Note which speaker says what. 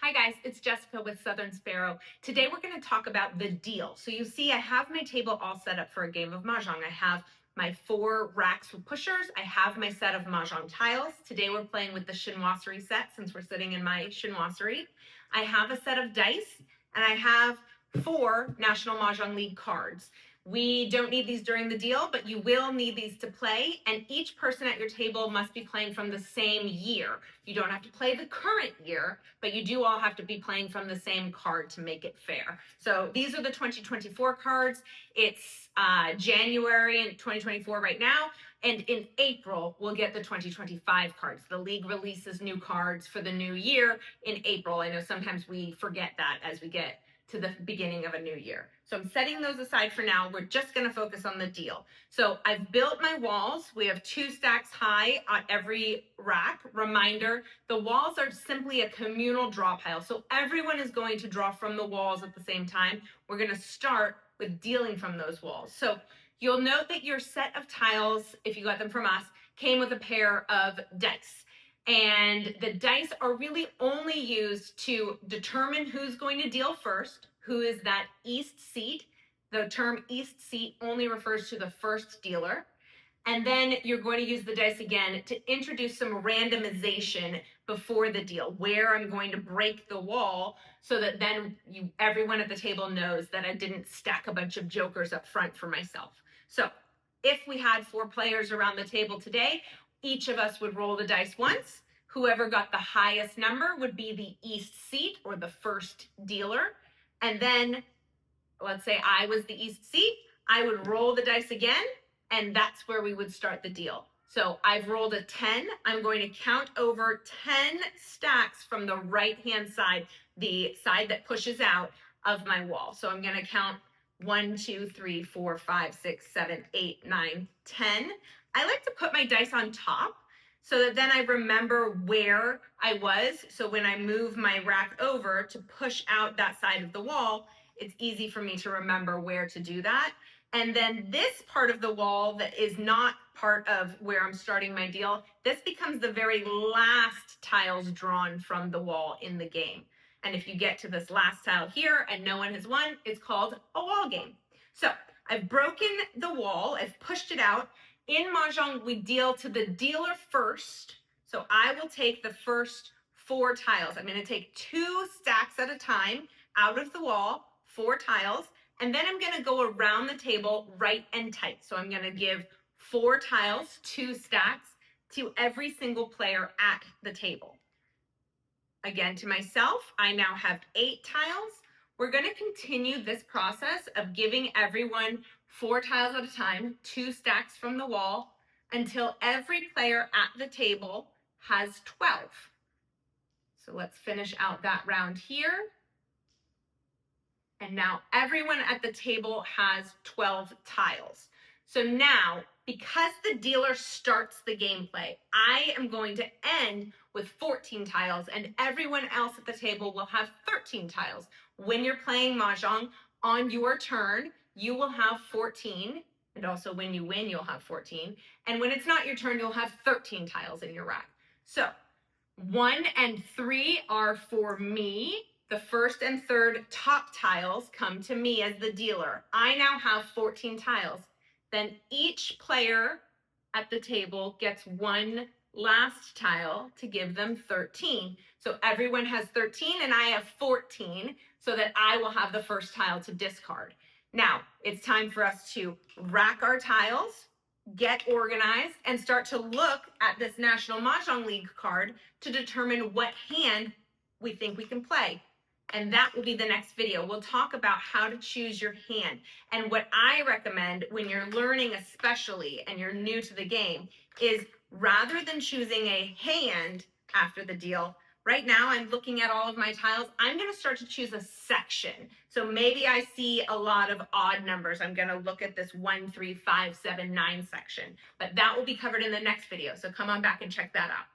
Speaker 1: Hi guys, it's Jessica with Southern Sparrow. Today we're going to talk about the deal. So you see I have my table all set up for a game of Mahjong. I have my 4 racks with pushers. I have my set of Mahjong tiles. Today we're playing with the chinoiserie set since we're sitting in my chinoiserie. I have a set of dice and I have 4 National Mahjong League cards. We don't need these during the deal, but you will need these to play, and each person at your table must be playing from the same year. You don't have to play the current year, but you do all have to be playing from the same card to make it fair. So these are the 2024 cards. It's January in 2024 right now, and in April, we'll get the 2025 cards. The league releases new cards for the new year in April. I know sometimes we forget that as we get to the beginning of a new year. So I'm setting those aside for now. We're just going to focus on the deal. So I've built my walls. We have 2 stacks high on every rack. Reminder, the walls are simply a communal draw pile. So everyone is going to draw from the walls at the same time. We're going to start with dealing from those walls. So you'll note that your set of tiles, if you got them from us, came with a pair of dice. And the dice are really only used to determine who's going to deal first, who is that east seat. The term east seat only refers to the first dealer. And then you're going to use the dice again to introduce some randomization before the deal, where I'm going to break the wall so that then everyone at the table knows that I didn't stack a bunch of jokers up front for myself. So if we had 4 players around the table today, each of us would roll the dice once. Whoever got the highest number would be the east seat or the first dealer. And then, let's say I was the east seat, I would roll the dice again, and that's where we would start the deal. So I've rolled a 10. I'm going to count over 10 stacks from the right-hand side, the side that pushes out of my wall. So I'm going to count 1, 2, 3, 4, 5, 6, 7, 8, 9, 10. I like to put my dice on top so that then I remember where I was. So when I move my rack over to push out that side of the wall, it's easy for me to remember where to do that. And then this part of the wall that is not part of where I'm starting my deal, this becomes the very last tiles drawn from the wall in the game. And if you get to this last tile here and no one has won, it's called a wall game. So I've broken the wall, I've pushed it out. In Mahjong, we deal to the dealer first. So I will take the first 4 tiles. I'm going to take 2 stacks at a time out of the wall, 4 tiles, and then I'm going to go around the table right and tight. So I'm going to give 4 tiles, 2 stacks, to every single player at the table. Again, to myself, I now have 8 tiles. We're going to continue this process of giving everyone 4 tiles at a time, 2 stacks from the wall, until every player at the table has 12. So let's finish out that round here. And now everyone at the table has 12 tiles. So now, because the dealer starts the gameplay, I am going to end with 14 tiles, and everyone else at the table will have 13 tiles. When you're playing Mahjong, on your turn, you will have 14, and also when you win, you'll have 14. And when it's not your turn, you'll have 13 tiles in your rack. So 1 and 3 are for me. The first and third top tiles come to me as the dealer. I now have 14 tiles. Then each player at the table gets 1 last tile to give them 13. So everyone has 13 and I have 14, so that I will have the first tile to discard. Now, it's time for us to rack our tiles, get organized, and start to look at this National Mahjong League card to determine what hand we think we can play. And that will be the next video. We'll talk about how to choose your hand. And what I recommend when you're learning especially and you're new to the game is rather than choosing a hand after the deal, right now I'm looking at all of my tiles, I'm going to start to choose a section. So maybe I see a lot of odd numbers. I'm going to look at this 1, 3, 5, 7, 9 section. But that will be covered in the next video. So come on back and check that out.